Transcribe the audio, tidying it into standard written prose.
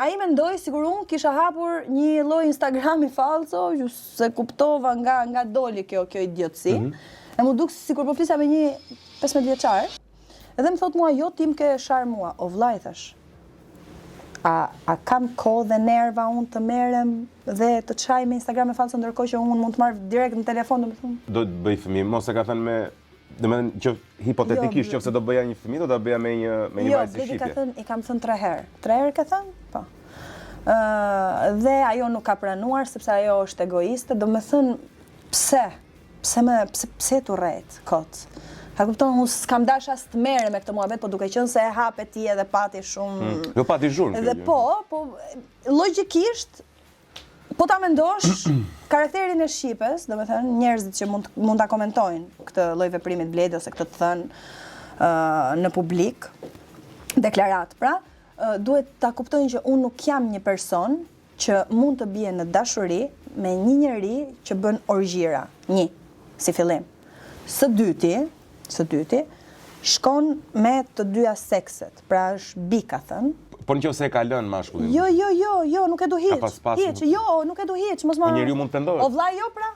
ai mendoi sigur unë kisha hapur një lloj Instagrami falso, që se kuptova nga doli kjo idiotësi. E mu duk sikur po flisa me një 15 vjeçar. Edhe më thot mua, jo tim ke shar mua. O vllai thash. A kam kohë dhe nerva unë të merrem dhe të çaj me Instagram e falso ndërkohë që unë mund të marr direkt në telefon, domethënë. Do të bëj fëmijë, mos e ka thënë me domethënë që hipotetikisht nëse do bëja një fëmijë, do ta bëja me një vajzë shqipje. Jo, ka thënë, i kam thënë 3 herë. 3 herë ka thënë? Po. Dhe ajo nuk ka pranuar sepse ajo është egoiste, domethënë pse tu rret kot. A kupton, unë s'kam dash as të merrem me këtë muhabet, po duke qenë se e hape ti edhe pati shumë. Jo pati zhurmë. Edhe po logjikisht po ta mendosh karakterin e shqipes, domethënë njerëzit që mund ta komentojnë këtë lloj veprimi të Bledit ose këtë të thënë në publik, deklarat pra, duhet ta kuptojnë që unë nuk jam një person që mund të bie në dashuri me një njeri që bën orgjira. Një, si fillim. Së dyti, shkon me të dyja sekset, pra është bi ka thënë. Po nëse e ka lënë mashkullin. Jo, nuk e du hiç. Ka pas pasur. Jo, nuk e du hiç, mos ma. Po njeriu mund të ndohet. O vllai jo pra.